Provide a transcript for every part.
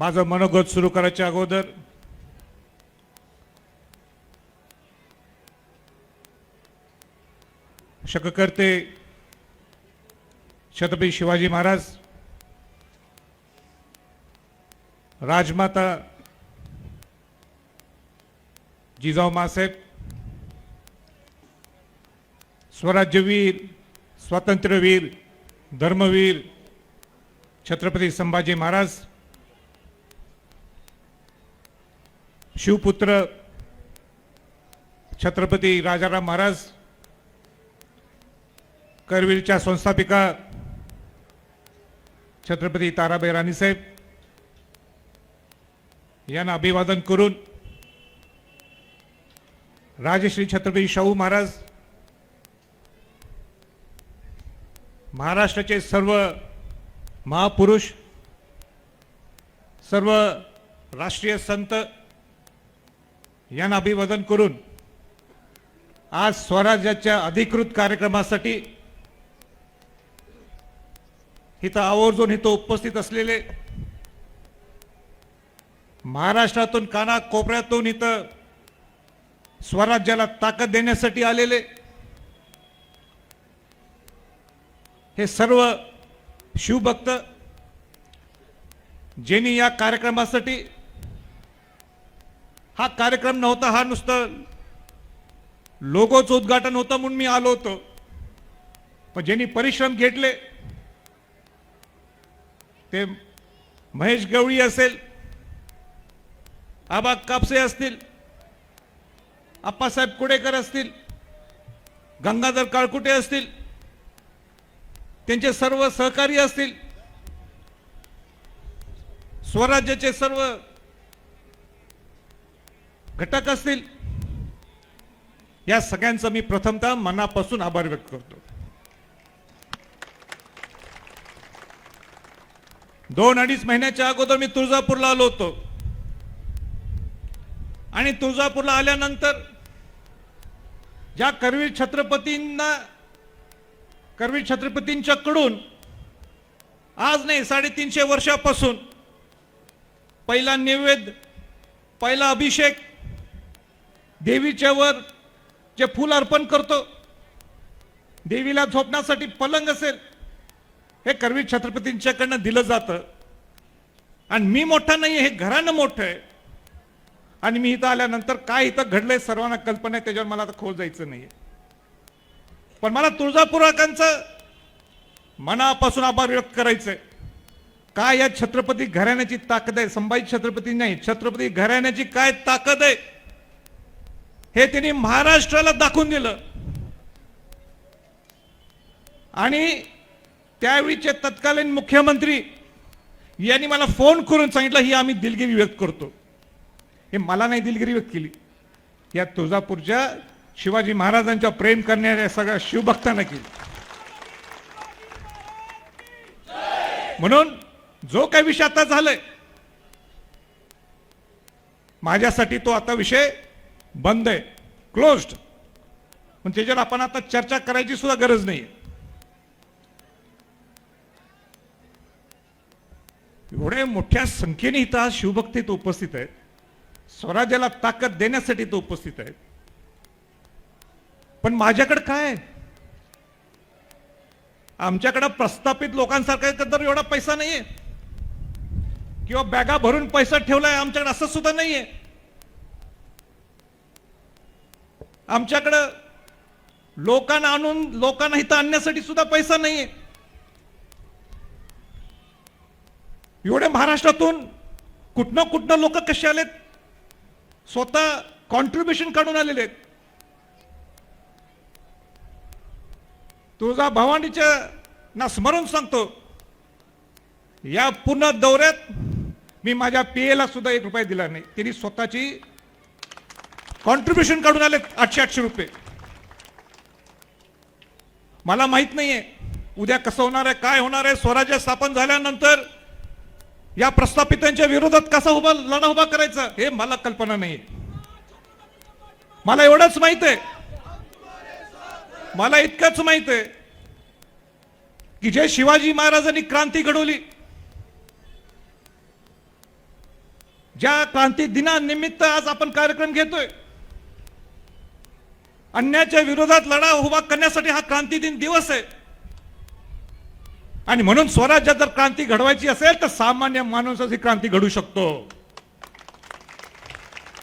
माझं मनोगत सुरू करायच्या अगोदर शककर्ते छत्रपती शिवाजी महाराज, राजमाता जिजाऊ माँसाहेब, स्वराज्यवीर, स्वातंत्र्यवीर, धर्मवीर छत्रपती संभाजी महाराज, शिवपुत्र छत्रपती राजाराम महाराज, करवीरच्या संस्थापिका छत्रपती ताराबाई राणीसाहेब यांना अभिवादन करून राजश्री छत्रपती शाहू महाराज, महाराष्ट्राचे सर्व महापुरुष, सर्व राष्ट्रीय संत यांना अभिवादन करून आज स्वराज्याच्या अधिकृत कार्यक्रमासाठी इथं आवर्जून इथं उपस्थित असलेले, महाराष्ट्रातून कानाकोपऱ्यातून इथं स्वराज्याला ताकद देण्यासाठी आलेले हे सर्व शिवभक्त, ज्यांनी या कार्यक्रमासाठी, हा कार्यक्रम नव्हता, हा नुसतं लोगोचं उद्घाटन होतं म्हणून मी आलो होतो, पण ज्यांनी परिश्रम घेतले ते महेश गवळी असेल, आबा कापसे असतील, आप्पासाहेब कुडेकर असतील, गंगाधर काळकुटे असतील, त्यांचे सर्व सहकारी असतील, स्वराज्याचे सर्व घटक असतील, या सगळ्यांचा मी प्रथमतः मनापासून आभार व्यक्त करतो. 2-2.5 महिन्याच्या अगोदर मी तुळजापूरला आलो होतो आणि तुळजापूरला आल्यानंतर ज्या करवीर छत्रपतींच्याकडून आज नाही 350 वर्षापासून पहिला नैवेद्य, पहिला अभिषेक, देवीच्या वर जे फूल अर्पण करतो, देवीला झोपण्यासाठी पलंग असेल, हे करवीर छत्रपतींच्याकडनं दिलं जातं. आणि मी मोठा नाही, हे घरानं मोठं आहे. आणि मी इथं आल्यानंतर काय इथं घडलंय सर्वांना कल्पना आहे, त्याच्यावर मला आता खोल जायचं नाहीये. पण मला तुळजापुराकांचं मनापासून आभार व्यक्त करायचंय. काय या छत्रपती घराण्याची ताकद आहे, संभाजी छत्रपती नाही, छत्रपती घराण्याची काय ताकद आहे हे त्यांनी महाराष्ट्राला दाखवून दिलं. आणि त्यावेळीचे तत्कालीन मुख्यमंत्री यांनी मला फोन करून सांगितलं, ही आम्ही दिलगिरी व्यक्त करतो. हे मला नाही दिलगिरी व्यक्त केली, या तुळजापूरच्या शिवाजी महाराजांच्या प्रेम करणाऱ्या सगळ्या शिवभक्तांना केली. म्हणून जो काही विषय आता झालाय, माझ्यासाठी तो आता विषय बंद आहे, क्लोज्ड. पण त्याच्यावर आपण आता चर्चा करायची सुद्धा गरज नाही. एवढ्या मोठ्या संख्येने इथं आज शिवभक्त इथं उपस्थित आहेत, स्वराज्याला ताकद देण्यासाठी तो उपस्थित आहेत. पण माझ्याकडे काय, आमच्याकडे प्रस्थापित लोकांसारखा तर एवढा पैसा नाहीये किंवा बॅगा भरून पैसा ठेवलाय, आमच्याकडे असं सुद्धा नाहीये. आमच्याकडे लोकांना इथं आणण्यासाठी सुद्धा पैसा नाहीये. एवढे महाराष्ट्रातून कुठनं लोक कसे आलेत, स्वतः कॉन्ट्रीब्युशन काढून आलेले आहेत. तुळजा भवानीच्या ना स्मरण सांगतो, या पूर्ण दौऱ्यात मी माझ्या पीएला सुद्धा 1 रुपया दिला नाही. त्यांनी स्वतःची कॉन्ट्रीब्युशन काढून आलेत 800 रुपये. मला माहित नाहीये उद्या कसं होणार आहे, काय होणार आहे. स्वराज्य स्थापन झाल्यानंतर या प्रस्थापितांच्या विरोधात कसा लढा उभा करायचा हे मला कल्पना नाहीये. मला एवढंच माहित आहे, मला इतकंच माहित आहे की जे शिवाजी महाराजांनी क्रांती घडवली, ज्या क्रांती दिनानिमित्त आज आपण कार्यक्रम घेतोय, अन्यायाच्या विरोधात लढा उभा करण्यासाठी हा क्रांती दिन दिवस आहे. आणि म्हणून स्वराज्यात जर क्रांती घडवायची असेल तर सामान्य माणसाची क्रांती घडू शकतो.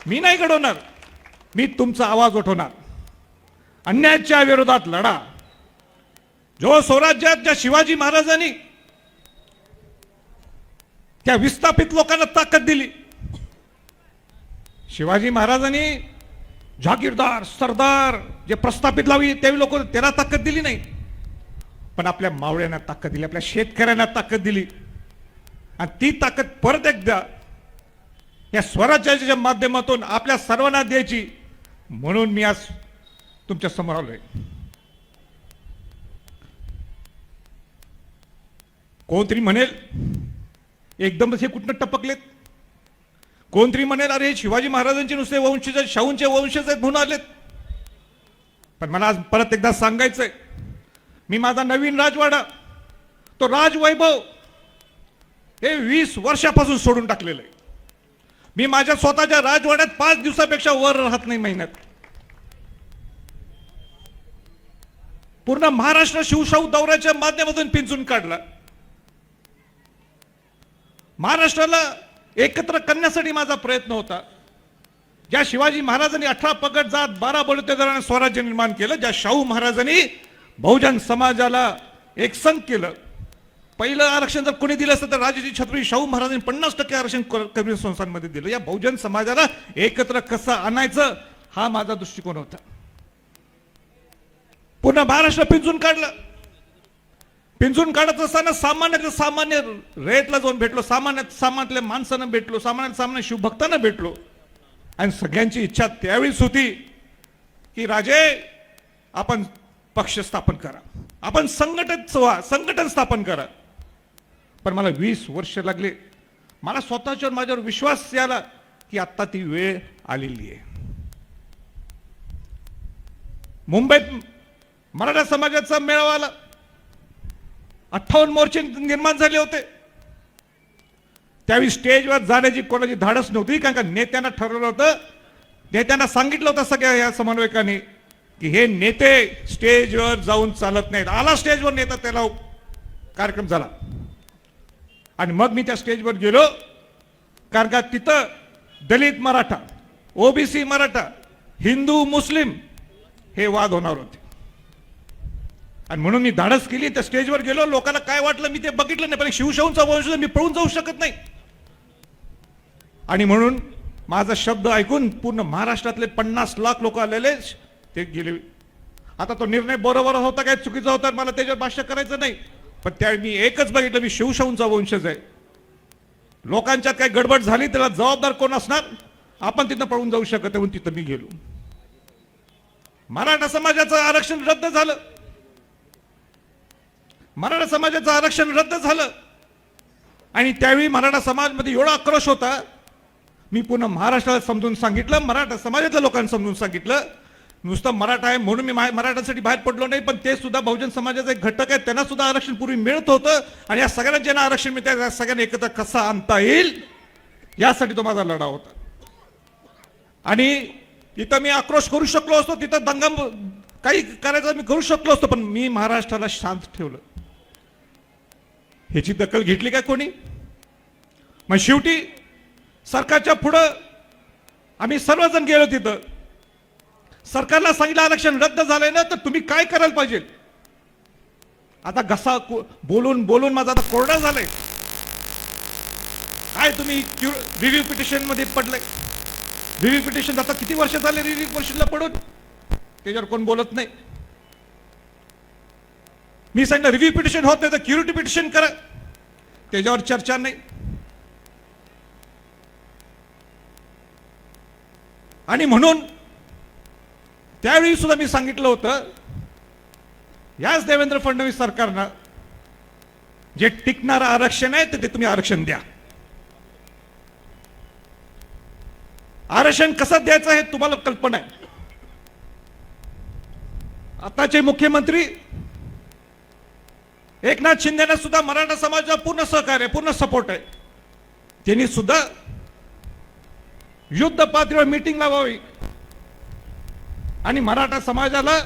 मी नाही घडवणार, मी तुमचा आवाज उठवणार. अन्यायाच्या विरोधात लढा. जो स्वराज्यात ज्या शिवाजी महाराजांनी त्या विस्थापित लोकांना ताकद दिली, शिवाजी महाराजांनी जागीरदार सरदार जे प्रस्थापित लावी ते लोक त्याला ताकद दिली नाही, पण आपल्या मावळ्यांना ताकद दिली, आपल्या शेतकऱ्यांना ताकद दिली. आणि ती ताकद परत एकदा या स्वराज्याच्या माध्यमातून आपल्या सर्वांना द्यायची, म्हणून मी आज तुमच्या समोर आलोय. कोणतरी म्हणेल एकदमच हे कुठनं टपकलेत, कोणतरी म्हणेल अरे शिवाजी महाराजांचे नुसते वंशज, शाहूंचे वंशज आहेत म्हणून आलेत. पण मला आज परत एकदा सांगायचंय, मी माझा नवीन राजवाडा, तो राजवैभव हे 20 वर्षापासून सोडून टाकलेलं आहे. मी माझ्या स्वतःच्या राजवाड्यात 5 दिवसापेक्षा वर राहत नाही महिन्यात. पूर्ण महाराष्ट्र शिवशाहू दौऱ्याच्या माध्यमातून पिंचून काढला. महाराष्ट्राला एकत्र करण्यासाठी माझा प्रयत्न होता. ज्या शिवाजी महाराजांनी 18 पगड जात 12 बलुतेदारांना स्वराज्य निर्माण केलं, ज्या शाहू महाराजांनी बहुजन समाजाला एकसंघ केलं. पहिलं आरक्षण जर कोणी दिलं असतं तर राजाजी छत्रपती शाहू महाराजांनी 50% आरक्षण कबीर संस्थांमध्ये दिलं. या बहुजन समाजाला एकत्र कसं आणायचं हा माझा दृष्टिकोन होता. पूर्ण महाराष्ट्र पिंजून काढलं. पिंजून काढत असताना सामान्य रेटला जाऊन भेटलो, सामान्यातल्या माणसांना भेटलो, सामान्य शिवभक्तांना भेटलो. आणि सगळ्यांची इच्छा त्यावेळीच होती की राजे आपण पक्ष स्थापन करा, आपण संघटन स्थापन करा. पण मला 20 वर्ष लागले. मला स्वतःच्यावर माझ्यावर विश्वास याला की आता ती वेळ आलेली आहे. मुंबईत मराठा समाजाचा मेळावा आला. 58 मोर्चे निर्माण झाले होते. त्यावेळी स्टेजवर जाण्याची कोणाची धाडस नव्हती, कारण का नेत्यांना ठरवलं होतं, नेत्यांना सांगितलं होतं सगळ्या या समन्वयकांनी की हे नेते स्टेजवर जाऊन चालत नाहीत. आला स्टेजवर नेता, त्याला कार्यक्रम झाला. आणि मग मी त्या स्टेजवर गेलो, कारण का तिथं दलित मराठा, ओबीसी मराठा, हिंदू मुस्लिम हे वाद होणार होते. आणि म्हणून मी धाडस केली, त्या स्टेजवर गेलो. लोकांना काय वाटलं मी ते बघितलं नाही, पण शिवशाहूंचा वंशज मी पळून जाऊ शकत नाही. आणि म्हणून माझा शब्द ऐकून पूर्ण महाराष्ट्रातले 50 लाख लोक आलेले ते गेले. आता तो निर्णय बरोबर होता काय चुकीचा होता मला त्याच्यावर भाष्य करायचं नाही, पण त्यावेळी मी एकच बघितलं, मी शिवशाहूंचा वंशज आहे. लोकांच्यात काही गडबड झाली त्याला जबाबदार कोण असणार, आपण तिथं पळून जाऊ शकत म्हणून तिथं मी गेलो. मराठा समाजाचं आरक्षण रद्द झालं. मराठा समाजाचं आरक्षण रद्द झालं. आणि त्यावेळी मराठा समाजामध्ये एवढा आक्रोश होता, मी पुन्हा महाराष्ट्राला समजून सांगितलं, मराठा समाजातल्या लोकांना समजून सांगितलं, नुसतं मराठा आहे म्हणून मी मराठ्यांसाठी बाहेर पडलो नाही, पण ते सुद्धा बहुजन समाजाचा एक घटक आहे, त्यांना सुद्धा आरक्षण पूर्वी मिळत होतं. आणि या सगळ्यांना ज्यांना आरक्षण मिळतं त्या सगळ्यांना एकत्र कसं आणता येईल यासाठी तो माझा लढा होता. आणि तिथं मी आक्रोश करू शकलो असतो, तिथं दंगा काही करायचं मी करू शकलो असतो, पण मी महाराष्ट्राला शांत ठेवलं. ह्याची दखल घेतली काय कोणी? मग शेवटी सरकारच्या पुढं आम्ही सर्वजण गेलो. तिथं सरकारला सांगितलं आरक्षण रद्द झालंय ना, तर तुम्ही काय करायला पाहिजे. आता घसा बोलून बोलून माझा आता कोरडा झालाय. काय तुम्ही रिव्ह्यू पिटिशन मध्ये पडलाय. रिव्ह्यू पिटिशन आता किती वर्ष झाले रिव्ह्यू पिटिशनला पडून, त्याच्यावर कोण बोलत नाही. मी सांगितलं रिव्ह्यू पिटिशन होत नाही तर क्युरिटी पिटिशन करा, त्याच्यावर चर्चा नाही. आणि म्हणून त्यावेळी सुद्धा मी सांगितलं होतं, याच देवेंद्र फडणवीस सरकारनं जे टिकणारं आरक्षण आहे ते तुम्ही आरक्षण द्या. आरक्षण कसं द्यायचं हे तुम्हाला कल्पना आहे. आताचे मुख्यमंत्री एकनाथ शिंदेना सुद्धा मराठा समाजाचा पूर्ण सहकार्य, पूर्ण सपोर्ट आहे. त्यांनी सुद्धा युद्ध पातळीवर मीटिंग लावावी आणि मराठा समाजाला,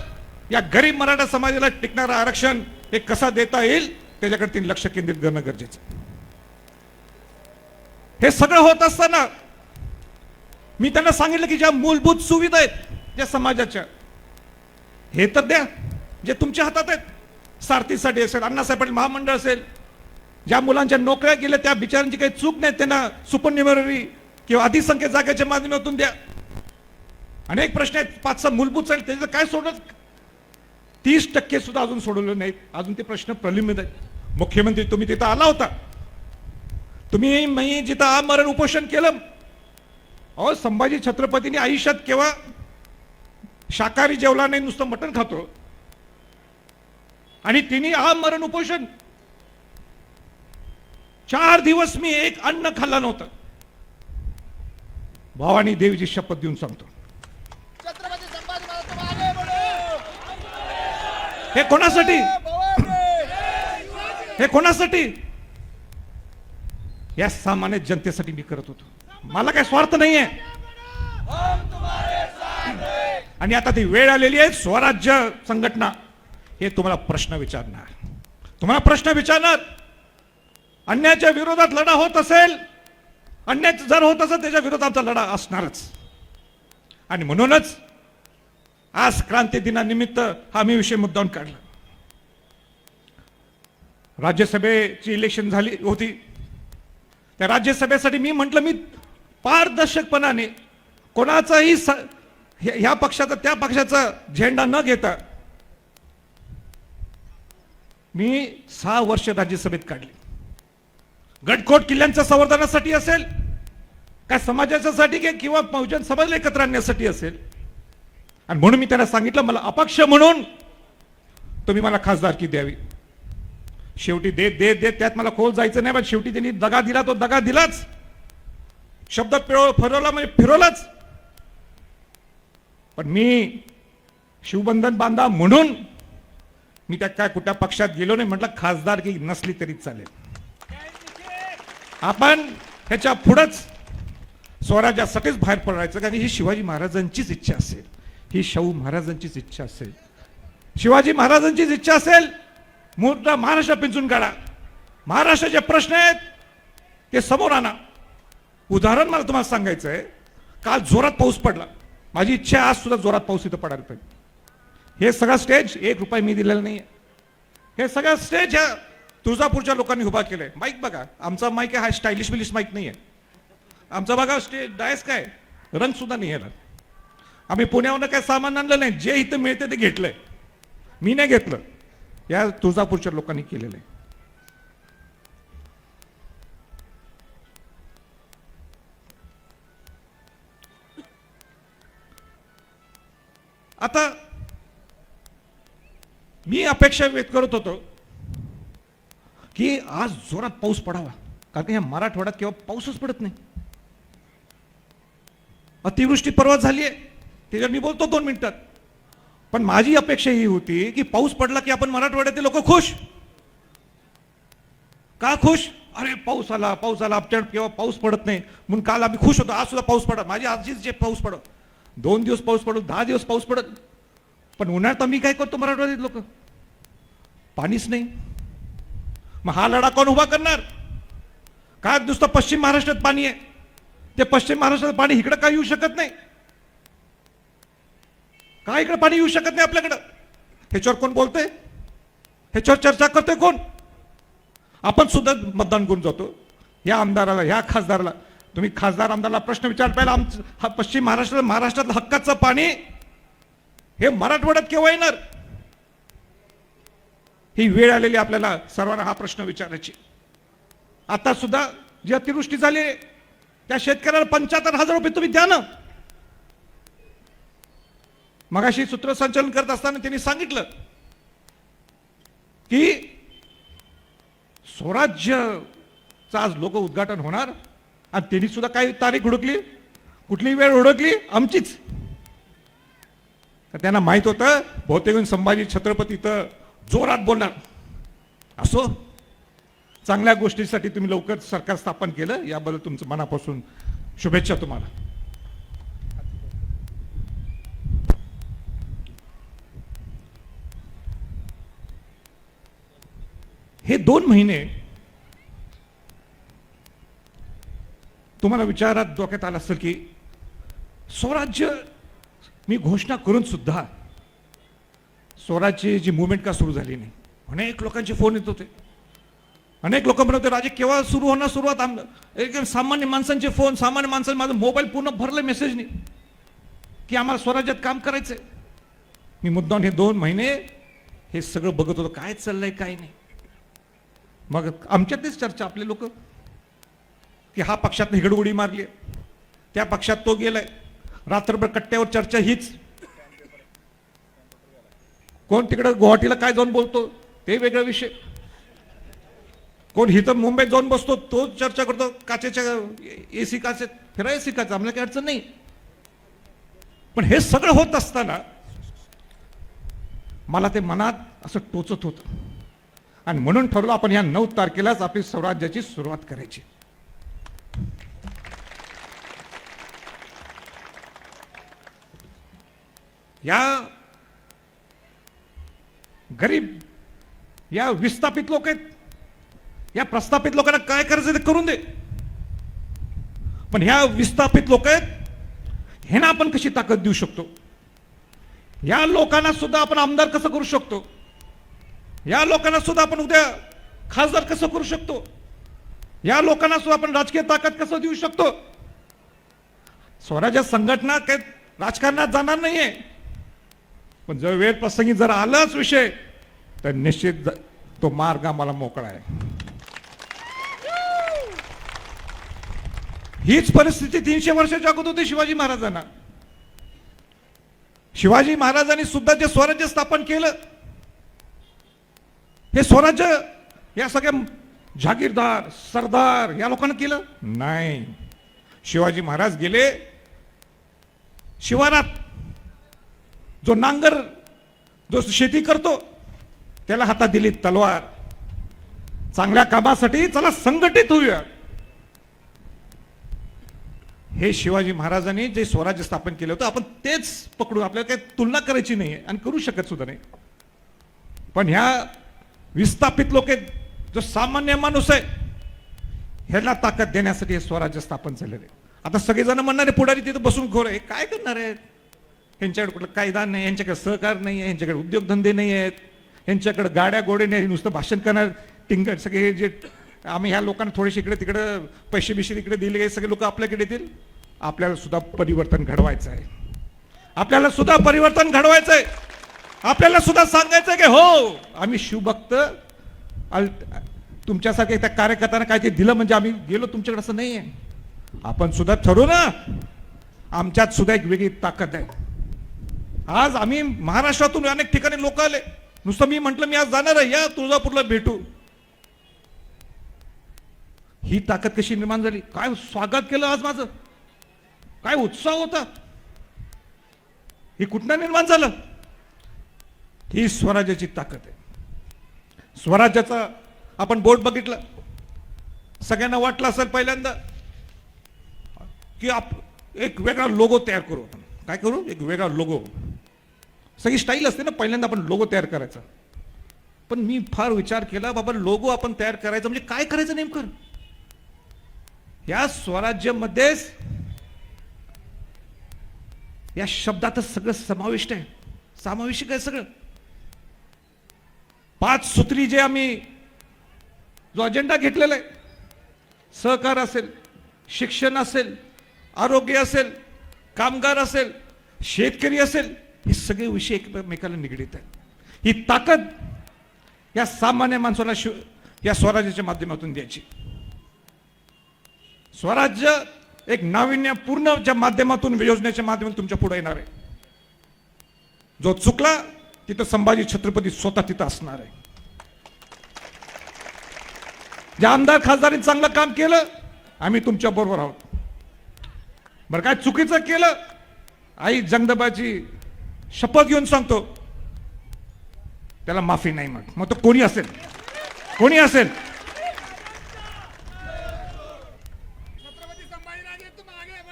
या गरीब मराठा समाजाला टिकणारं आरक्षण हे कसं देता येईल त्याच्याकडे त्यांनी लक्ष केंद्रित करणं गरजेचं. हे सगळं होत असताना मी त्यांना सांगितलं की ज्या मूलभूत सुविधा आहेत ज्या समाजाच्या, हे तर द्या जे तुमच्या हातात आहेत. सारथीसाठी असेल, अण्णासाहेब पाटील महामंडळ असेल, ज्या मुलांच्या नोकऱ्या गेल्या त्या बिचारांची काही चूक नाही, त्यांना सुपरन्युमररी किंवा अधिसंख्य जागेच्या माध्यमातून द्या. अनेक प्रश्न आहेत, 5-6 मूलभूत आहेत, त्याचं काय सोडलं? 30% सुद्धा अजून सोडवलं नाहीत. अजून ते प्रश्न प्रलंबित आहेत. मुख्यमंत्री तुम्ही तिथं आला होता, तुम्ही मी जिथं आमरण उपोषण केलं, अहो संभाजी छत्रपतींनी आयुष्यात केव्हा शाकाहारी जेवला नाही, नुसतं मटण खातो, आणि तिने आमरण उपोषण 4 दिवस मी एक अन्न खाल्लं नव्हतं. भवानी देवीची शपथ देऊन सांगतो. छत्रपती संभाजी महाराज तुम आगे बढ़ो. हे कोणासाठी? हे कोणासाठी? या सामान्य जनतेसाठी मी करत होतो. मला काही स्वार्थ नाहीये. आणि आता ती वेळ आलेली आहे, स्वराज्य संघटना हे तुम्हाला प्रश्न विचारणार. अन्यायाच्या विरोधात लढा होत असेल, अन्याय जर होत असेल त्याच्या विरोधात आमचा लढा असणारच. आणि म्हणूनच आज क्रांती दिनानिमित्त हा मी विषय मुद्दाम काढला. राज्यसभेची इलेक्शन झाली होती, त्या राज्यसभेसाठी मी म्हटलं मी पारदर्शकपणाने कोणाचाही ह्या पक्षाचा त्या पक्षाचा झेंडा न घेता मी 6 वर्ष राज्यसभेत काढली. गडकोट किल्ल्यांच्या संवर्धनासाठी असेल, काय समाजाच्यासाठी किंवा बहुजन समाजाला एकत्र आणण्यासाठी असेल. आणि म्हणून मी त्यांना सांगितलं मला अपक्ष म्हणून तुम्ही मला खासदारकी द्यावी. शेवटी देत त्यात मला खोल जायचं नाही, पण शेवटी त्यांनी दगा दिला, तो दगा दिलाच. शब्द फिरवला म्हणजे फिरवलाच. पण मी शिवबंधन बांधा म्हणून मी त्या काय कुठल्या पक्षात गेलो नाही. म्हटलं खासदारकी नसली तरी चालेल, आपण ह्याच्या पुढंच स्वराज्यासाठीच बाहेर पडायचं. कारण ही शिवाजी महाराजांचीच इच्छा असेल, ही शाहू महाराजांचीच इच्छा असेल, शिवाजी महाराजांचीच इच्छा असेल. मोठा महाराष्ट्र पिंचून काढा, महाराष्ट्राचे प्रश्न आहेत ते समोर आणा. उदाहरण मला तुम्हाला सांगायचं आहे, काल जोरात पाऊस पडला. माझी इच्छा आज सुद्धा जोरात पाऊस इथं पडायला पाहिजे. हे सगळं स्टेज ₹1 मी दिलेलं नाही. हे सगळं स्टेज ह्या तुळजापूरच्या लोकांनी उभा केलंय. माईक बघा, आमचा माईक हा स्टायलिश बिलिश माईक नाही आहे. आमचा बघा स्टेज डायस काय रंग सुद्धा नाही याला. आम्ही पुण्यावरून काय सामान आणलं नाही, जे इथं मिळते ते घेतलंय. मी नाही घेतलं, या तुळजापूरच्या लोकांनी केलेलं आहे. आता मी अपेक्षा व्यक्त करत होतो की आज जोरात पाऊस पडावा, कारण या मराठवाड्यात केव्हा पाऊसच पडत नाही. अतिवृष्टी परवा झाली आहे, त्याच्यावर मी बोलतो 2 मिनिटात. पण माझी अपेक्षा ही होती की पाऊस पडला की आपण मराठवाड्यातील लोक खुश. का खुश? अरे पाऊस आला आमच्याकडे केव्हा पाऊस पडत नाही म्हणून काल आम्ही खुश होतो. आज सुद्धा पाऊस पडत, माझी आजीच जे पाऊस पडत, 2 दिवस पाऊस पडत, 10 दिवस पाऊस पडत. पण उन्हाळ्यात आम्ही काय करतो मराठवाड्यातील लोक? पाणीच नाही. मग हा लढा कोण उभा करणार? काय नुसतं पश्चिम महाराष्ट्रात पाणी आहे, ते पश्चिम महाराष्ट्रात पाणी इकडे काय येऊ शकत नाही? काय इकडे पाणी येऊ शकत नाही आपल्याकडं? ह्याच्यावर कोण बोलतंय? ह्याच्यावर चर्चा करतोय कोण? आपण सुद्धा मतदान करून जातो. या आमदाराला, ह्या खासदाराला, तुम्ही खासदार आमदाराला प्रश्न विचार पाहिला, आमचं पश्चिम महाराष्ट्रात हक्काचं पाणी हे मराठवाड्यात केव्हा येणार? ही वेळ आलेली आपल्याला सर्वांना हा प्रश्न विचारायची. आता सुद्धा जी अतिवृष्टी झाली त्या शेतकऱ्याला 75,000 रुपये तुम्ही द्या ना. मगाशी सूत्रसंचालन करत असताना त्यांनी सांगितलं की स्वराज्यचं आज लोक उद्घाटन होणार, आणि त्यांनी सुद्धा काही तारीख हुडकली, कुठली वेळ हुडकली? आमचीच. त्यांना माहित होतं बहुतेक संभाजी छत्रपती तर जोरात बोलणार. असो, चांगल्या गोष्टीसाठी तुम्ही लवकर सरकार स्थापन केलं, याबद्दल तुमचं मनापासून शुभेच्छा तुम्हाला. हे 2 महिने तुम्हाला विचारात डोक्यात आलं असेल की स्वराज्य मी घोषणा करून सुद्धा स्वराज्याची जी मुवमेंट का सुरू झाली नाही. अनेक लोकांचे फोन येत होते, अनेक लोक म्हणत होते राजे केव्हा सुरू होणार सुरुवात. एकदम सामान्य माणसांचे फोन, सामान्य माणसांचे माझं मोबाईल पूर्ण भरलं मेसेजनी की आम्हाला स्वराज्यात काम करायचंय. मी मुद्दाम हे 2 महिने हे सगळं बघत होतो काय चाललंय काय नाही. मग आमच्यातलीच चर्चा आपले लोक की हा पक्षात हिगड उडी मारली, त्या पक्षात तो गेलाय, रात्रभर कट्ट्यावर चर्चा हीच. कोण तिकडे गुवाहाटीला काय जाऊन बोलतो ते वेगळा विषय, कोण इथं मुंबईत जाऊन बसतो तो चर्चा करतो काचेच्या एसी काचेत फिरा एसी काच, आम्हाला काही अडचण नाही. पण हे सगळं होत असताना मला ते मनात असं टोचत होतं आणि म्हणून ठरवलं आपण या 9 तारखेलाच आपली स्वराज्याची सुरुवात करायची. या गरीब, या विस्थापित लोक आहेत, या प्रस्थापित लोकांना काय करायचं ते करून दे. पण ह्या विस्थापित लोक आहेत ह्यांना आपण कशी ताकद देऊ शकतो, या लोकांना सुद्धा आपण आमदार कसं करू शकतो, या लोकांना सुद्धा आपण उद्या खासदार कसं करू शकतो, या लोकांना सुद्धा आपण राजकीय ताकद कसं देऊ शकतो. स्वराज्य संघटना काही राजकारणात जाणार नाहीये, पण जर वेळ प्रसंगी जर आलाच विषय तर निश्चित तो मार्ग आम्हाला मोकळा आहे. हीच परिस्थिती 300 वर्षाच्या अगोदर होती शिवाजी महाराजांना. शिवाजी महाराजांनी सुद्धा जे स्वराज्य स्थापन केलं, हे स्वराज्य या सगळ्या जागीरदार सरदार या लोकांना केलं नाही. शिवाजी महाराज गेले शिवारात, जो नांगर, जो शेती करतो त्याला हातात दिली तलवार, चांगल्या कामासाठी चला संघटित होऊया. हे शिवाजी महाराजांनी जे स्वराज्य स्थापन केलं होतं आपण तेच पकडू, आपल्याला काही तुलना करायची नाही आणि करू शकत सुद्धा नाही. पण ह्या विस्थापित लोक, जो सामान्य माणूस आहे ह्याला ताकद देण्यासाठी हे स्वराज्य स्थापन झालेलं आहे. आता सगळेजण म्हणणारे पुढारी तिथे बसून खोर आहे, काय करणार आहेत, यांच्याकडे कुठला कायदा नाही, यांच्याकडे सहकार नाही आहे, यांच्याकडे उद्योगधंदे नाही आहेत, यांच्याकडे गाड्या गोडे नाही, नुसतं भाषण करणार टिंगट सगळे जे आम्ही ह्या लोकांना थोडेसे इकडे तिकडे पैसे बिशे इकडे दिले गेले, सगळे लोक आपल्याकडे येतील. आपल्याला सुद्धा परिवर्तन घडवायचं आहे, आपल्याला सुद्धा परिवर्तन घडवायचं आहे, आपल्याला सुद्धा सांगायचं आहे की हो आम्ही शिवभक्त, तुमच्यासारखे त्या कार्यकर्त्यांना काय ते दिलं म्हणजे आम्ही गेलो तुमच्याकडे, असं नाही आहे. आपण सुद्धा ठरवू ना, आमच्यात सुद्धा एक वेगळी ताकद आहे. आज आम्ही महाराष्ट्रातून अनेक ठिकाणी लोक आले, नुसतं मी म्हटलं मी आज जाणार आहे, या तुळजापूरला भेटू. ही ताकद कशी निर्माण झाली, काय स्वागत केलं आज माझं, काय उत्साह होता, ही कुठनं निर्माण झालं. ही स्वराज्याची ताकद आहे. स्वराज्याचा आपण बोर्ड बघितलं, सगळ्यांना वाटलं असेल पहिल्यांदा की एक वेगळा लोगो तयार करू. काय करू, एक वेगळा लोगो. सगळी स्टाईल असते ना, पहिल्यांदा आपण लोगो तयार करायचा. पण मी फार विचार केला, बाबा लोगो आपण तयार करायचा म्हणजे काय करायचं नेमकं. या स्वराज्यामध्येच या शब्दातच सगळं समाविष्ट आहे, समावेशिक आहे सगळं. 5 सूत्री जे आम्ही जो अजेंडा घेतलेला आहे, सहकार असेल, शिक्षण असेल, आरोग्य असेल, कामगार असेल, शेतकरी असेल, हे सगळे विषय एकमेकाला निगडीत आहे. ही ताकद या सामान्य माणसाला या स्वराज्याच्या माध्यमातून द्यायची. स्वराज्य एक नाविन्यपूर्ण ज्या माध्यमातून, योजनेच्या माध्यमातून तुमच्या पुढे येणार आहे. जो चुकला तिथं संभाजी छत्रपती स्वतः तिथं असणार आहे. ज्या आमदार खासदारांनी चांगलं काम केलं आम्ही तुमच्या बरोबर आहोत. बरं काय चुकीचं केलं, आई जगदंबाची शपथ घेऊन सांगतो त्याला माफी नाही. मग तो कोणी असेल, कोणी असेल.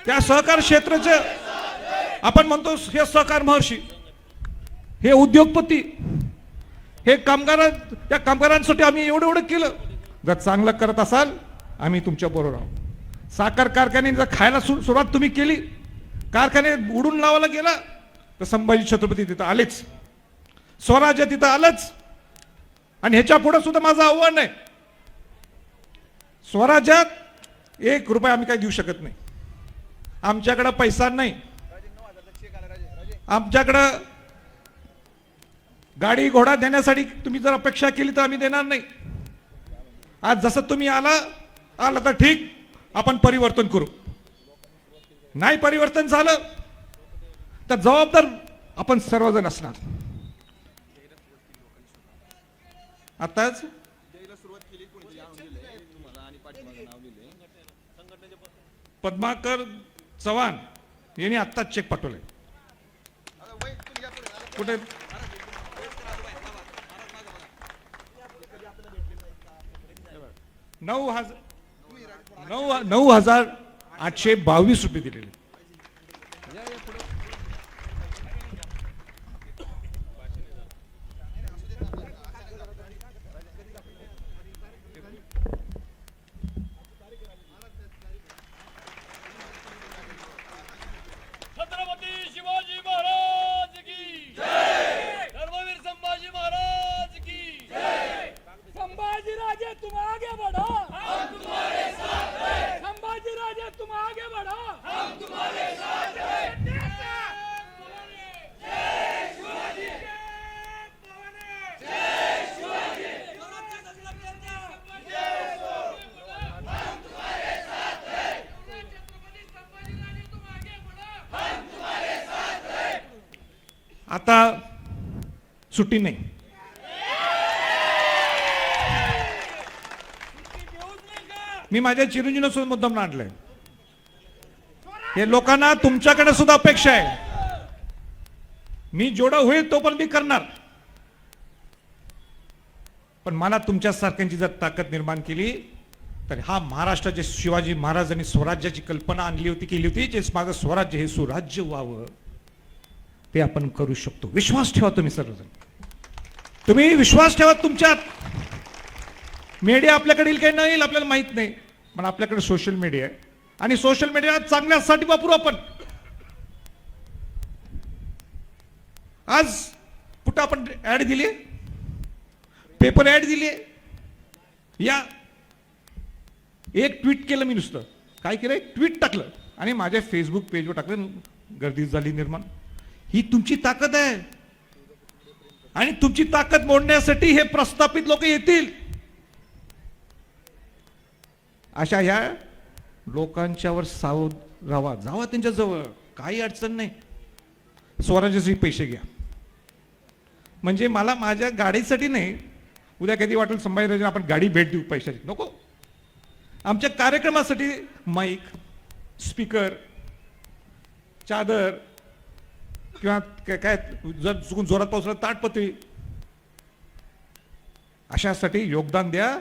त्या सहकार क्षेत्राचे आपण म्हणतो हे सहकार महर्षी, हे उद्योगपती, हे त्या कामगारांसाठी आम्ही एवढं एवढं केलं. जर चांगलं करत असाल आम्ही तुमच्या बरोबर आहोत. साखर कारखाने जर खायला सुरुवात तुम्ही केली, कारखाने उडून लावायला गेला, तर संभाजी छत्रपती तिथं आलेच, स्वराज्य तिथं आलंच. आणि ह्याच्या पुढे सुद्धा माझं आव्हान आहे, स्वराज्यात 1 रुपया आम्ही काही देऊ शकत नाही. आमच्याकडं पैसा नाही, आमच्याकडं गाडी घोडा देण्यासाठी तुम्ही जर अपेक्षा केली तर आम्ही देणार नाही. आज जसं तुम्ही आला तर ठीक, आपण परिवर्तन करू. नाही परिवर्तन झालं तर जबाबदार आपण सर्वजण असणार. आताच पद्माकर चव्हाण यांनी आत्ताच चेक पाठवले. कुठे 9,822 रुपये दिलेले. छत्रपती शिवाजी महाराज की जय, धर्मवीर संभाजी महाराज की जय. संभाजी राजे तुम आगे बढ़ो, हम तुम्हारे साथ हैं. संभाजी राजे तुम आगे बढ़ो, हम तुम्हारे साथ हैं. जय शिवाजी, जय शिवाजी. हम तुम्हारे साथ हैं. छत्रपती संभाजी राजे तुम आगे बढ़ो, हम तुम्हारे साथ हैं. आता सुट्टी नाही. मी माझ्या चिरंजीवना सुद्धा मुद्दाम आणलंय. हे लोकांना तुमच्याकडे सुद्धा अपेक्षा आहे. मी जेवढं होईल तो पण मी करणार, पण मला तुमच्या सारख्यांची जर ताकद निर्माण केली तर हा महाराष्ट्र जे शिवाजी महाराजांनी स्वराज्याची कल्पना आणली होती, केली होती, जे माझं स्वराज्य हे सुराज्य व्हावं, ते आपण करू शकतो. विश्वास ठेवा तुम्ही सर्वजण, तुम्ही विश्वास ठेवा तुमच्यात. मीडिया आपल्याकडे येईल काही नाही येईल आपल्याला माहित नाही, पण आपल्याकडे सोशल मीडिया आहे आणि सोशल मीडिया चांगल्यासाठी वापरू आपण. आज कुठं आपण ऍड दिली, पेपर ऍड दिली, या एक ट्विट केलं मी, नुसतं काय केलं, एक ट्विट टाकलं आणि माझ्या फेसबुक पेजवर टाकलं, गर्दी झाली निर्माण. ही तुमची ताकद आहे आणि तुमची ताकद मोडण्यासाठी हे प्रस्थापित लोक येतील. अशा ह्या लोकांच्यावर सावध राहा, जावा त्यांच्या जवळ, काही अडचण नाही. स्वराज्याचे पैसे घ्या, म्हणजे मला माझ्या गाडीसाठी नाही, उद्या कधी वाटेल संभाजीराजांना आपण गाडी भेट देऊ पैशाची, नको. आमच्या कार्यक्रमासाठी माईक, स्पीकर, चादर किंवा काय जर चुकून जोरात पावसाला ताटपत्री, अशासाठी योगदान द्या.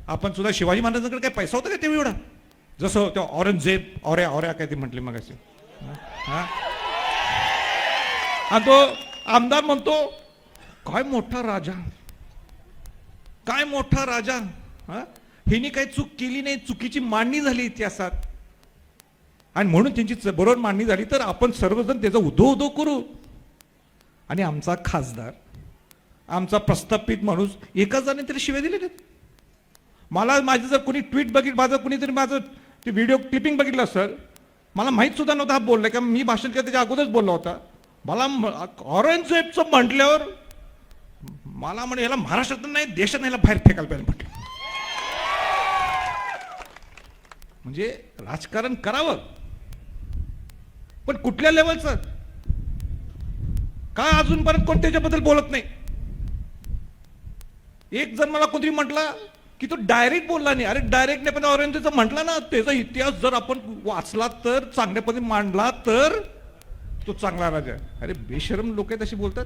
आपण सुद्धा शिवाजी महाराजांकडे काय पैसा होता का तेव्हा एवढा, जसं त्या औरंगजेब औऱ्या काय ते म्हटले मग असे. आणि तो आमदार म्हणतो काय मोठा राजा, काय मोठा राजा. हिने काही चूक केली नाही, चुकीची मांडणी झाली इतिहासात आणि म्हणून त्यांची बरोबर मांडणी झाली, तर आपण सर्वजण त्याचा उदो उदो करू. आणि आमचा खासदार, आमचा प्रस्थापित माणूस, एका जणाने तरी शिव्या दिले नाहीत. मला माझं जर कोणी ट्विट बघितलं, माझं कुणीतरी माझं ते व्हिडिओ क्लिपिंग बघितलं सर, मला माहीत सुद्धा नव्हतं हा बोललाय का, मी भाषण केलं त्याच्या अगोदरच बोलला होता. मला औरंगजेबचं म्हटल्यावर मला म्हणे याला महाराष्ट्रात नाही देशात याला बाहेर फेकायला पाहिजे म्हटलं. म्हणजे राजकारण करावं, पण कुठल्या लेवलचं, का अजूनपर्यंत कोण त्याच्याबद्दल बोलत नाही. एक जण मला कोणतरी म्हटला की तो डायरेक्ट बोलला नाही. अरे डायरेक्ट नाही, पण औरंगजेबचा म्हटला ना, त्याचा इतिहास जर आपण वाचला तर, चांगल्या पद्धतीने मांडला तर तो चांगला राजा. अरे बेशरम लोक आहेत अशी बोलतात.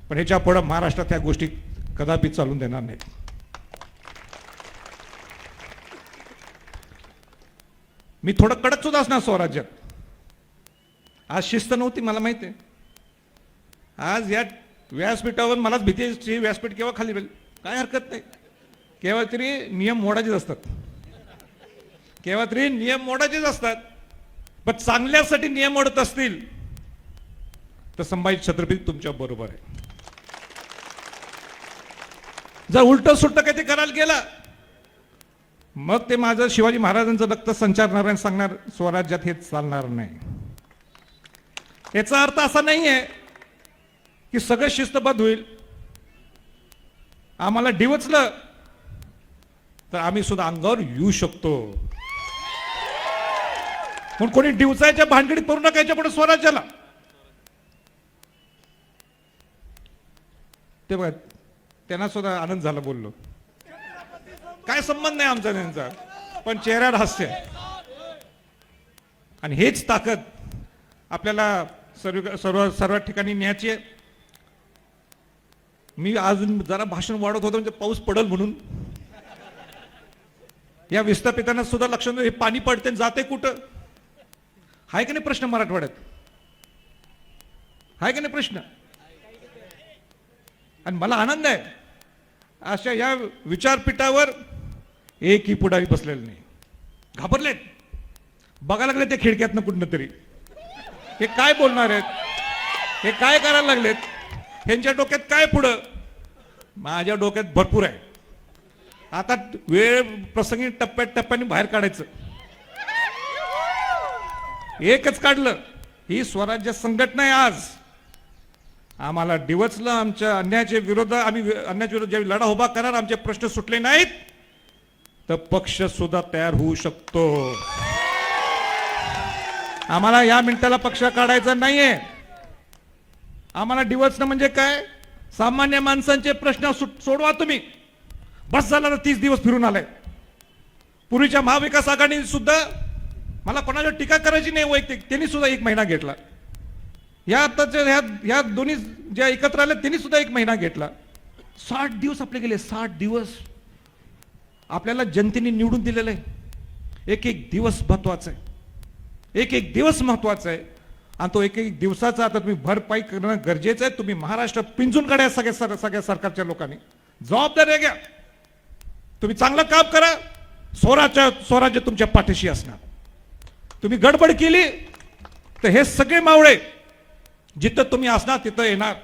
पण ह्याच्या पुढे महाराष्ट्रात त्या गोष्टी कदापि चालून देणार नाहीत. मी थोडं कडक सुद्धा असणार स्वराज्यात. आज शिस्त नव्हती मला माहिती आहे. आज या व्यासपीठावर मलाच भीती आहे, व्यासपीठ केव्हा खाली होईल काय हरकत नाही, केव्हा तरी नियम मोडायचेच असतात, केव्हा तरी नियम मोडायचेच असतात. पण चांगल्यासाठी नियम मोडत असतील तर संभाजी छत्रपती तुमच्या बरोबर आहे. जर उलट सुलट काही ते करायला गेला मग ते माझं शिवाजी महाराजांचं रक्त संचारणार आणि सांगणार स्वराज्यात हे चालणार नाही. याचा अर्थ असा नाहीये की सगळं शिस्तबद्ध होईल. आम्हाला डिवचलं तर आम्ही सुद्धा अंगावर येऊ शकतो. म्हणून कोणी डिवचायच्या भानगडीत पडू नका याच्या पुढे स्वराज्याला. ते बघा त्यांना सुद्धा आनंद झाला बोललो, काय संबंध नाही आमचा त्यांचा, पण चेहऱ्यावर हास्य आहे. आणि हेच ताकद आपल्याला सर्व सर्व सर्व ठिकाणी न्यायची आहे. मी अजून जरा भाषण वाढवत होतो म्हणजे पाऊस पडल म्हणून. या विस्थापितांना सुद्धा लक्ष हे पाणी पडते जाते कुठं, हाय की नाही प्रश्न मराठवाड्यात, हाय की नाही प्रश्न. आणि मला आनंद आहे अशा या विचारपीठावर एकही पुढारी बसलेलं नाही. घाबरलेत, बघायला लागले ते खिडक्यातनं कुठनं तरी हे काय बोलणार आहेत, हे काय करायला लागलेत, ह्यांच्या डोक्यात काय पुढं. माझ्या डोक्यात भरपूर आहे. आता वेळ प्रसंगी टप्प्याटप्प्याने बाहेर काढायचं. एकच काढलं, ही स्वराज्य संघटना आहे. आज आम्हाला डिवचलं, आमच्या अन्यायाच्या विरोधात आम्ही अन्यायाच्या विरोधात ज्यावेळी लढा उभा करणार, आमचे प्रश्न सुटले नाहीत तर पक्ष सुद्धा तयार होऊ शकतो. आम्हाला या मिनिटाला पक्ष काढायचा नाहीये. आम्हाला डिवचणं म्हणजे काय, सामान्य माणसांचे प्रश्न सोडवा तुम्ही. बस झाला ना, 30 दिवस फिरून आलाय. पूर्वीच्या महाविकास आघाडीने सुद्धा, मला कोणावर टीका करायची नाही वैयक्तिक, त्यांनी सुद्धा 1 महिना घेतला. या आताच्या ह्या दोन्ही ज्या एकत्र आल्या त्यांनी सुद्धा 1 महिना घेतला. 60 दिवस आपले गेले, 60 दिवस आपल्याला जनतेने निवडून दिलेलं आहे. एक एक दिवस महत्वाचा आहे, एक एक दिवस महत्वाचा आहे. आणि तो एक एक दिवसाचा आता तुम्ही भरपाई करणं गरजेचं आहे. तुम्ही महाराष्ट्र पिंजून काढा सगळ्या सरकारच्या लोकांनी, जबाबदारी घ्या. तुम्ही चांगलं काम करा, स्वराज्य तुमच्या पाठीशी असणार. तुम्ही गडबड केली तर हे सगळे मावळे जिथं तुम्ही असणार तिथं येणार.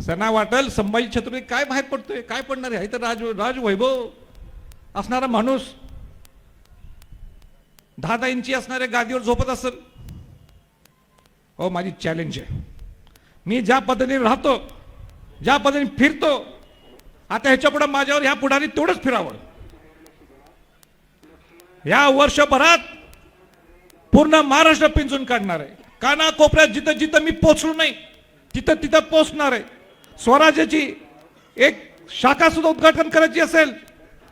सणा वाटल संभाजी छत्रपती काय बाहेर पडतोय, काय पडणार आहे, तर राजवैभव असणारा माणूस 10-10 इंची असणाऱ्या गादीवर झोपत असेल. हो, माझी चॅलेंज आहे. मी ज्या पद्धतीने राहतो, ज्या पद्धतीने फिरतो, आता ह्याच्या पुढे माझ्यावर ह्या पुढारी तेवढंच फिरावं. या वर्षभरात पूर्ण महाराष्ट्र पिंजून काढणार आहे. कानाकोपऱ्यात जिथं जिथं मी पोहोचलो नाही तिथं तिथं पोहोचणार आहे. स्वराज्याची एक शाखा सुद्धा उद्घाटन करायची असेल,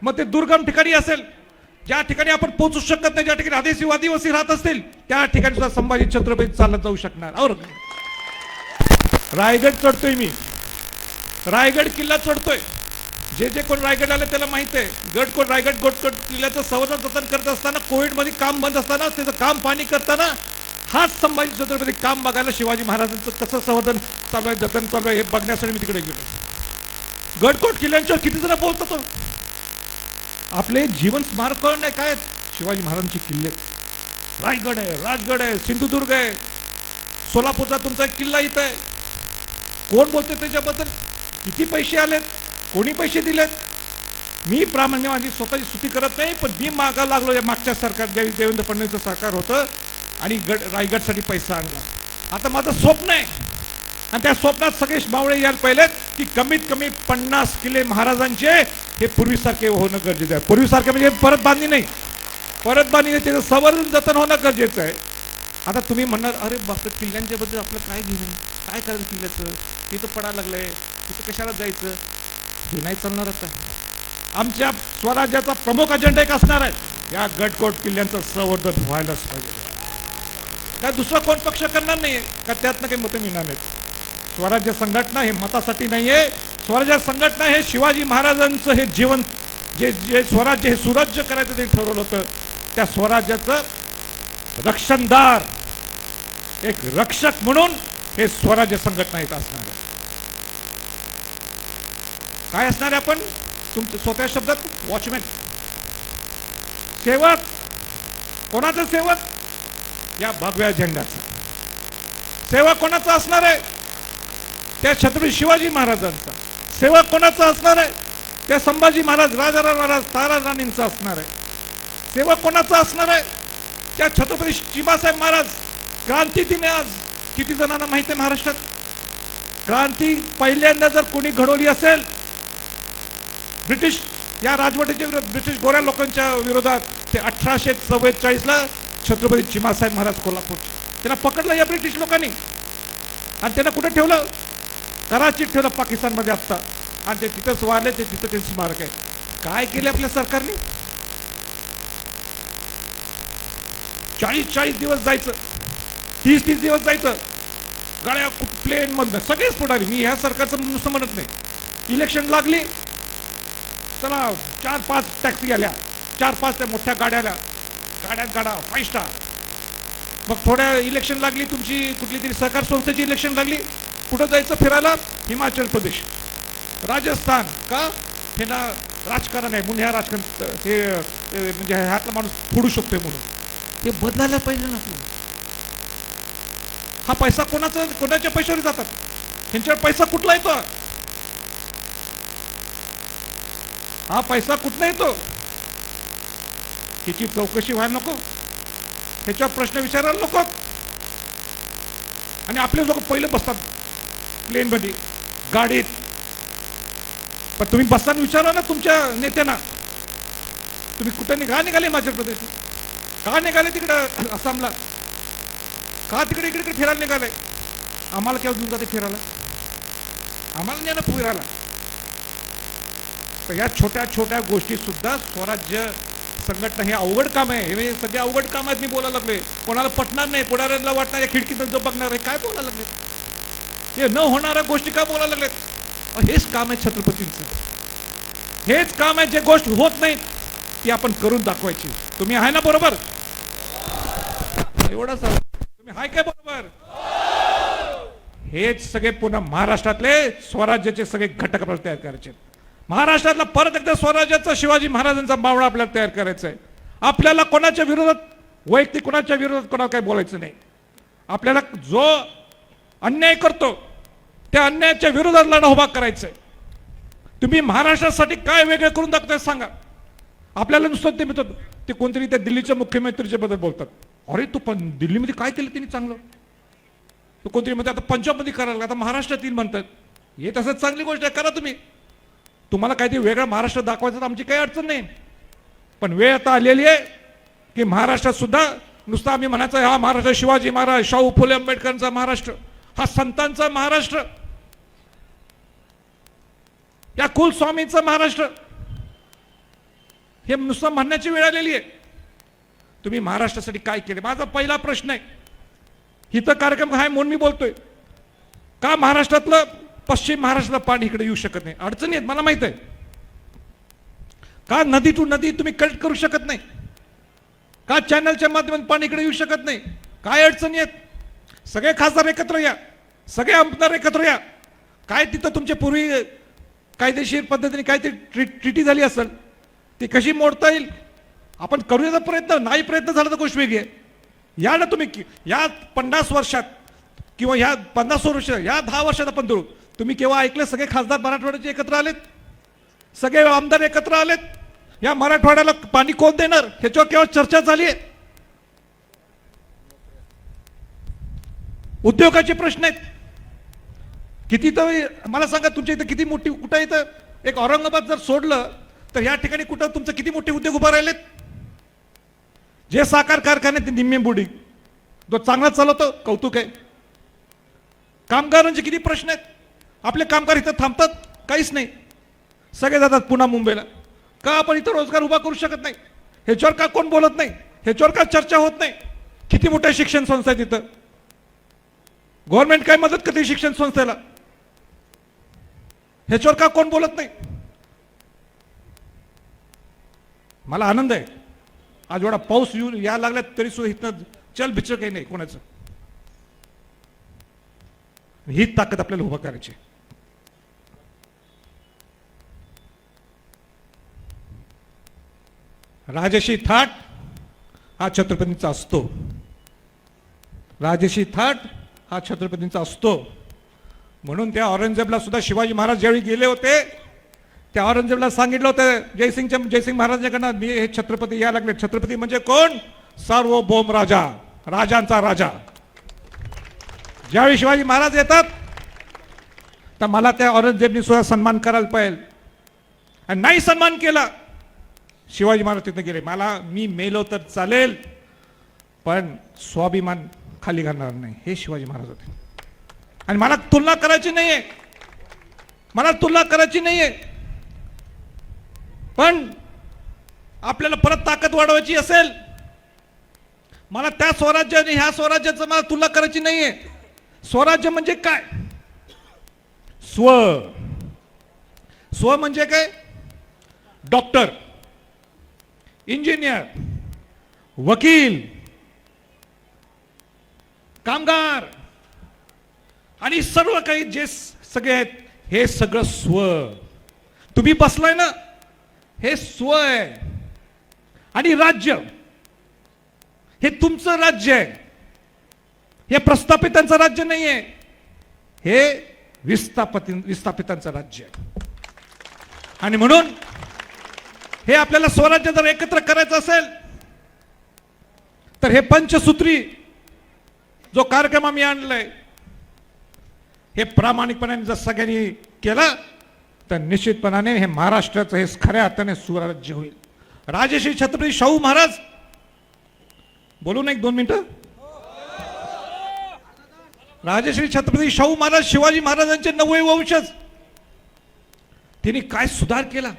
मग ते दुर्गम ठिकाणी असेल, ज्या ठिकाणी आपण पोहोचू शकत नाही, ज्या ठिकाणी आदिवासी राहत असतील त्या ठिकाणी सुद्धा संभाजी छत्रपती चालत जाऊ शकणार. और रायगड चढतोय मी, रायगड किल्ला चढतोय. जे कोण रायगड आले त्याला माहित आहे, रायगड किल्ल्याचं संवर्धन जतन करत असताना, कोविड मध्ये काम बंद असताना, त्याचं काम पाणी करताना हाच संभाजी छत्रपती काम बघायला शिवाजी महाराजांचं कसं संवर्धन चालू आहे, जतन चालू आहे हे बघण्यासाठी मी तिकडे गेलो. गडकोट किल्ल्यांच्यावर किती जण बोलतो. आपले जीवन स्मारक नाही काय, शिवाजी महाराजांचे किल्ले. रायगड आहे, राजगड आहे, सिंधुदुर्ग आहे, सोलापूरचा तुमचा एक किल्ला इथं आहे. कोण बोलते त्याच्याबद्दल, किती पैसे आलेत, कोणी पैसे दिलेत. मी प्रामाण्य माझी स्वतःची स्तुती करत नाही, पण मी मागा लागलो या मागच्या सरकार, ज्यावेळी देवेंद्र फडणवीसचं सरकार होतं आणि रायगडसाठी पैसा आणला. आता माझं स्वप्न आहे आणि त्या स्वप्नात सगळे मावळे यायला पाहिलेत की कमीत कमी 50 किल्ले महाराजांचे हे पूर्वीसारखे होणं गरजेचं आहे. पूर्वीसारखे म्हणजे परत बांधणी नाही, त्याचं संवर्धन जतन होणं गरजेचं आहे. आता तुम्ही म्हणणार, अरे बाप, किल्ल्यांच्या बद्दल आपलं काय घेणं, काय करायचं किल्ल्याचं, तिथं पडायला लागलंय, तिथं कशाला जायचं, हे नाही चालणार. आता आमच्या स्वराज्याचा प्रमुख अजेंडा एक असणार आहे, या गडकोट किल्ल्यांचं संवर्धन व्हायलाच पाहिजे. काय दुसरा कोण पक्ष करणार नाहीये का, त्यातनं काही मतं मिळणार नाहीत. स्वराज्य संघटना हे मतासाठी नाहीये. स्वराज्य संघटना हे शिवाजी महाराजांचं हे जीवन, जे स्वराज्य हे सुराज्य करायचं ते ठरवलं होतं, त्या स्वराज्याचं रक्षणदार, एक रक्षक म्हणून हे स्वराज्य संघटना येत असणार आहे. काय असणार आहे आपण तुमच्या स्वतः शब्दात? वॉचमॅन, सेवक. कोणाचा सेवक? या भगव्या झेंड्याचा सेवक. कोणाचा असणार आहे? त्या छत्रपती शिवाजी महाराजांचा. सेवक कोणाचा असणार आहे? त्या संभाजी महाराज, राजाराम महाराज, तारा राणींचा असणार आहे. सेवक कोणाचा असणार आहे? त्या छत्रपती शिवासाहेब महाराज. क्रांती दिने आज किती जणांना माहिती आहे महाराष्ट्रात? क्रांती पहिल्यांदा जर कोणी घडवली असेल ब्रिटिश या राजवटीच्या विरोधात, ब्रिटिश गोऱ्या लोकांच्या विरोधात, ते 1844ला छत्रपती चिमासाहेब महाराज कोल्हापूरचे. त्यांना पकडलं या ब्रिटिश लोकांनी आणि त्यांना कुठे ठेवलं? कराचीत ठेवलं, पाकिस्तानमध्ये असता. आणि ते तिथंच वारले, ते तिथं ते स्मारक आहे. काय केले आपल्या सरकारने? 40 दिवस जायचं, 30 दिवस जायचं, गाड्या प्लेन मधनं सगळेच पुढारी. मी ह्या सरकारचं नुसतं म्हणत नाही. इलेक्शन लागली, चला 4-5 टॅक्सी आल्या, 4-5 त्या मोठ्या गाड्याला, गाड्या 5 स्टार. मग थोड्या इलेक्शन लागली, तुमची कुठली तरी सहकार संस्थेची इलेक्शन लागली, कुठं जायचं फिरायला? हिमाचल प्रदेश, राजस्थान. का? हे ना राजकारण आहे म्हणून, ह्या राजकारण हे म्हणजे ह्यातला माणूस फोडू शकतोय म्हणून. हे बदलायला पाहिजे ना आपल्याला. हा पैसा कोणाच्या पैशावर जातात? ह्यांच्यावर पैसा कुठला येतो? हा पैसा कुठला येतो? त्याची चौकशी व्हायला नको? ह्याच्यावर प्रश्न विचारायला नको? आणि आपले लोक पहिले बसतात प्लेन मध्ये, गाडीत. पण तुम्ही बसताना विचारा ना तुमच्या नेत्यांना, तुम्ही कुठे निघाले हिमाचल प्रदेश? का निघाले तिकडे आसामला? का तिकडे इकडे फिरायला निघाले? आम्हाला केव्हा घेऊन जाते फिरायला? आम्हाला नाही ना फिरायला. तर या छोट्या छोट्या गोष्टी सुद्धा स्वराज्य संघटना हे अवघड काम आहे. हे सगळे अवघड काम आहेत. मी बोलायला लागले, कोणाला पटणार नाही, कोणाला वाटणार या खिडकीतून जो बघणार आहे, काय बोलायला लागले? हे न होणाऱ्या गोष्टी का बोलायला लागलेत? हेच काम आहे छत्रपतींचं. हेच काम आहे, जे गोष्ट होत नाही ती आपण करून दाखवायची. तुम्ही आहे ना बरोबर? एवढंच तुम्ही आहे काय बरोबर? हेच सगळे पुन्हा महाराष्ट्रातले स्वराज्याचे सगळे घटक आपल्याला तयार करायचे. महाराष्ट्रातला परत एकदा स्वराज्याचा, शिवाजी महाराजांचा बावळा आपल्याला तयार करायचा आहे. आपल्याला कोणाच्या विरोधात, वैयक्तिक कोणाच्या विरोधात कोणाला काही बोलायचं नाही. आपल्याला जो अन्याय करतो त्या अन्यायाच्या विरोधात लढा उभा करायचा आहे. तुम्ही महाराष्ट्रासाठी काय वेगळं करून दाखवताय सांगा? आपल्याला नुसतं ते म्हणतात, ते कोणतरी त्या दिल्लीच्या मुख्यमंत्रीच्या बद्दल बोलतात. अरे तू पण दिल्लीमध्ये काय केलं त्यांनी चांगलं? तो कोणतरी म्हणते आता पंजाबमध्ये करायला, आता महाराष्ट्रातील म्हणतात. हे तसं चांगली गोष्ट आहे, करा तुम्ही. तुम्हाला काहीतरी वेगळा महाराष्ट्र दाखवायचं तर आमची काही अडचण नाही. पण वेळ आता आलेली आहे की महाराष्ट्रात सुद्धा नुसतं आम्ही म्हणायचं हा महाराष्ट्र शिवाजी महाराज, शाहू फुले आंबेडकरांचा महाराष्ट्र, हा संतांचा महाराष्ट्र, या कुलस्वामींचा महाराष्ट्र, हे नुसतं म्हणण्याची वेळ आलेली आहे. तुम्ही महाराष्ट्रासाठी काय केले? माझा पहिला प्रश्न आहे. इथं कार्यक्रम आहे म्हणून मी बोलतोय. का महाराष्ट्रातलं, पश्चिम महाराष्ट्रातलं पाणी इकडे येऊ शकत नाही? अडचणी आहेत, मला माहित आहे. का नदी टू नदी तुम्ही कनेक्ट करू शकत नाही? का चॅनलच्या माध्यमातून पाणी इकडे येऊ शकत नाही? काय अडचणी आहेत? सगळे खासदार एकत्र या, सगळे आमदार एकत्र या. काय तिथं तुमच्या पूर्वी कायदेशीर पद्धतीने काहीतरी ट्रिटी झाली असेल, ती कशी मोडता येईल आपण करूयाचा प्रयत्न. नाही प्रयत्न झाला तर गोष्ट वेगळी आहे. या ना तुम्ही, या 50 वर्षात किंवा या 50 वर्षात, या 10 वर्षात आपण धरू, तुम्ही केव्हा ऐकले सगळे खासदार मराठवाड्याचे एकत्र आलेत, सगळे आमदार एकत्र आलेत? या मराठवाड्याला पाणी कोण देणार ह्याच्यावर केव्हा चर्चा झाली आहे? उद्योगाचे प्रश्न आहेत किती. तर मला सांगा तुमच्या इथं किती मोठी, कुठं इथं एक औरंगाबाद जर सोडलं तर या ठिकाणी कुठं तुमचं किती मोठे उद्योग उभा राहिलेत? जे साखर कारखाने ते निम्मे बुडी, जो चांगला चालवतो कौतुक आहे. कामगारांचे किती प्रश्न आहेत? आपले कामगार इथं थांबतात, काहीच नाही, सगळे जातात पुन्हा मुंबईला. का आपण इथं रोजगार उभा करू शकत नाही? ह्याच्यावर का कोण बोलत नाही? ह्याच्यावर का चर्चा होत नाही? किती मोठ्या शिक्षण संस्था आहेत इथं, गव्हर्नमेंट काय मदत करते शिक्षण संस्थेला? ह्याच्यावर का कोण बोलत नाही? मला आनंद आहे आज एवढा पाऊस यायला लागला तरी सुद्धा इथं चल बिचल काही नाही कोणाचं. हीच ताकद आपल्याला उभा करायची. राजशी थाट हा छत्रपतींचा असतो. राजशी थाट हा छत्रपतींचा असतो. म्हणून त्या औरंगजेबला सुद्धा शिवाजी महाराज ज्यावेळी गेले होते त्या औरंगजेबला सांगितलं होतं जयसिंग महाराजांकडनं, मी हे छत्रपती या लागले. छत्रपती म्हणजे कोण? सार्वभौम राजा, राजांचा राजा. ज्यावेळी शिवाजी महाराज येतात तर मला त्या औरंगजेबनी सुद्धा सन्मान करायला पाहिजे. आणि नाही सन्मान केला, शिवाजी महाराज तिथे गेले. मी मेलो तर चालेल पण स्वाभिमान खाली घालणार नाही, हे शिवाजी महाराज होते. आणि मला तुलना करायची नाहीये, मला तुलना करायची नाहीये. पण आपल्याला परत ताकद वाढवायची असेल, मला त्या स्वराज्य आणि ह्या स्वराज्याचं मला तुलना करायची नाहीये. स्वराज्य म्हणजे काय? स्व म्हणजे काय? डॉक्टर, इंजिनियर, वकील, कामगार आणि सर्व काही जे सगळे आहेत, हे सगळं स्व. तुम्ही बसलाय ना, हे स्व आहे. आणि राज्य हे तुमचं राज्य आहे, हे प्रस्थापितांचं राज्य नाहीये, हे विस्थापितांचं राज्य आहे. आणि म्हणून हे आपल्याला स्वराज्य जर एकत्र करायचं असेल तर हे पंचसूत्री जो कार्यक्रम आम्ही आणलाय, हे प्रामाणिकपणाने जर सगळ्यांनी केलं तर निश्चितपणाने हे महाराष्ट्राचं हे खऱ्या अर्थाने सुराज्य होईल. राजश्री छत्रपती शाहू महाराज, बोलू ना 1-2 मिनिटं. राजश्री छत्रपती शाहू महाराज शिवाजी महाराजांचे 9वे वंशज. त्यांनी काय सुधार केला,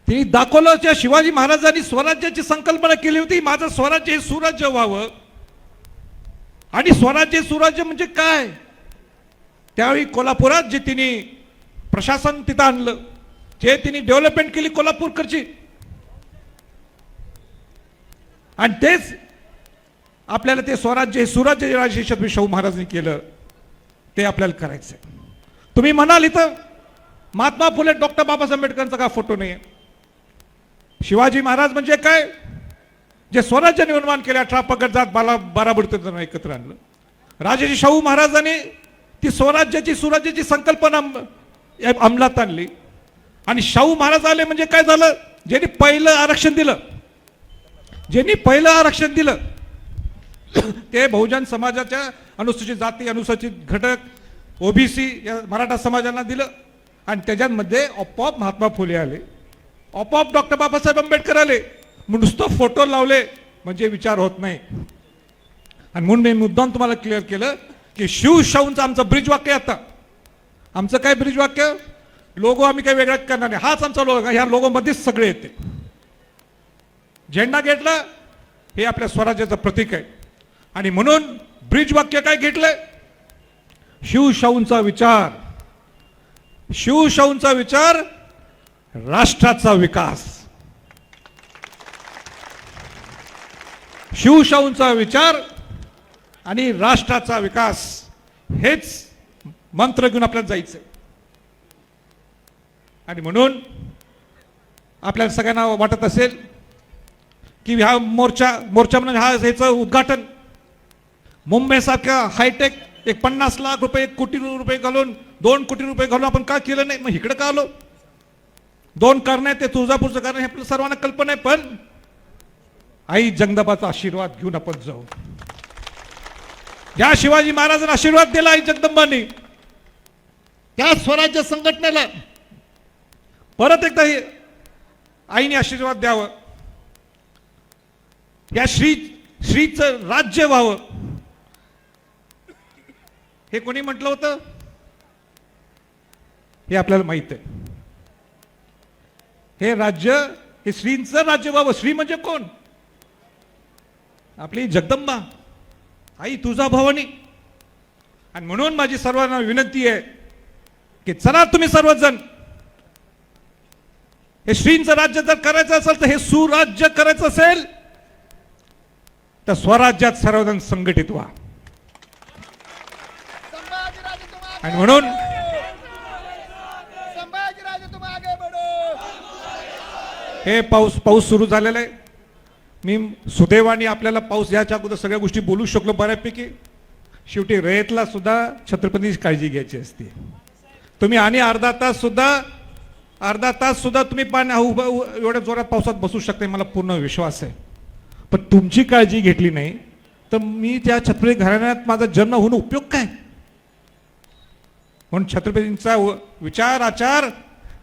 त्यांनी दाखवलं. त्या शिवाजी महाराजांनी स्वराज्याची संकल्पना केली होती, माझं स्वराज्य हे सुराज्य व्हावं. आणि स्वराज्य सुराज्य म्हणजे काय? त्यावेळी कोल्हापुरात जे तिने प्रशासन तिथं आणलं, जे तिने डेव्हलपमेंट केली कोल्हापूरकडची, आणि तेच आपल्याला ते स्वराज्य हे सुराज्य राजश्री छत्रपती शाहू महाराजांनी केलं, ते आपल्याला करायचंय. तुम्ही म्हणाल इथं महात्मा फुले डॉक्टर बाबासाहेब आंबेडकरांचा का फोटो नाही? शिवाजी महाराज म्हणजे काय? जे स्वराज्य निर्माण केले, 18 पगड जात 12 बुडतं एकत्र आणलं. राजश्री शाहू महाराजांनी ती स्वराज्याची सुराज्याची संकल्पना अंमलात आणली. आणि शाहू महाराज आले म्हणजे काय झालं? ज्यांनी पहिलं आरक्षण दिलं, ज्यांनी पहिलं आरक्षण दिलं ते बहुजन समाजाच्या अनुसूचित जाती, अनुसूचित घटक, ओबीसी या मराठा समाजाला दिलं. आणि त्याच्यामध्ये आपोआप महात्मा फुले आले, आपोआप डॉक्टर बाबासाहेब आंबेडकर आले. नुसतं फोटो लावले म्हणजे विचार होत नाही. आणि म्हणून मी मुद्दाम तुम्हाला क्लिअर केलं की शिवशाहूंचं आमचं ब्रिज वाक्य. आता आमचं काय ब्रिज वाक्य? लोगो आम्ही काही वेगळा करणार नाही, हाच आमचा लोगो. ह्या लोगो मध्येच सगळे येते. झेंडा घेतला, हे आपल्या स्वराज्याचं प्रतीक आहे. आणि म्हणून ब्रिज वाक्य काय घेतलंय? शिवशाहूंचा विचार, शिवशाहूंचा विचार, राष्ट्राचा विकास. शिवशाहूंचा विचार आणि राष्ट्राचा विकास, हेच मंत्र घेऊन आपल्याला जायचंय. आणि म्हणून आपल्याला सगळ्यांना वाटत असेल की हा मोर्चा म्हणून ह्याचं उद्घाटन मुंबईसारख्या हायटेक 50 लाख रुपये, 1 कोटी रुपये घालून, 2 कोटी रुपये घालून आपण का केलं नाही? मग इकडे का आलो? 2 कारण आहे, ते तुळजापूरचं कारण, हे आपल्या सर्वांना कल्पना आहे. पण आई जगदंबाचा आशीर्वाद घेऊन आपण जाऊ. ज्या शिवाजी महाराजांना आशीर्वाद दिला आई जगदंबानी, त्या स्वराज्य संघटनेला परत एकदा आईने आशीर्वाद द्यावं, या श्रीचं राज्य व्हावं. हे कोणी म्हटलं होतं? हे आपल्याला माहित आहे. हे राज्य हे श्रींचं राज्य व्हावं. श्री म्हणजे कोण? आपली जगदंबा आई तुळजा भवानी. आणि म्हणून माझी सर्वांना विनंती आहे की चला तुम्ही सर्वजण, हे श्रींचं राज्य जर करायचं असेल तर, हे सुराज्य करायचं असेल तर स्वराज्यात सर्वजण संघटित व्हा. संभाजीराजे तुम आगे आणि म्हणून संभाजीराजे तुम आगे बढ़ो. हे पाऊस सुरू झालेला आहे. मी सुदैवाने आपल्याला पाऊस याच्या अगोदर सगळ्या गोष्टी बोलू शकलो बऱ्यापैकी. शेवटी रयतला सुद्धा छत्रपतीची काळजी घ्यायची असते. तुम्ही आणि अर्धा तास सुद्धा तुम्ही एवढ्या जोरात पावसात बसू शकते, मला पूर्ण विश्वास आहे. पण तुमची काळजी घेतली नाही तर मी त्या छत्रपती घराण्यात माझा जन्म होऊन उपयोग काय? म्हणून छत्रपतींचा विचार आचार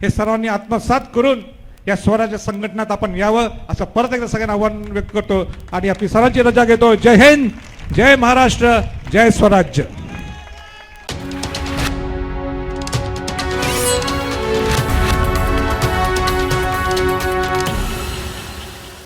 हे सर्वांनी आत्मसात करून या स्वराज्य संघटनात आपण यावं असं परत एकदा सगळ्यांना आव्हान व्यक्त करतो आणि आपली सर्वांची रजा घेतो. जय हिंद, जय महाराष्ट्र, जय स्वराज्य.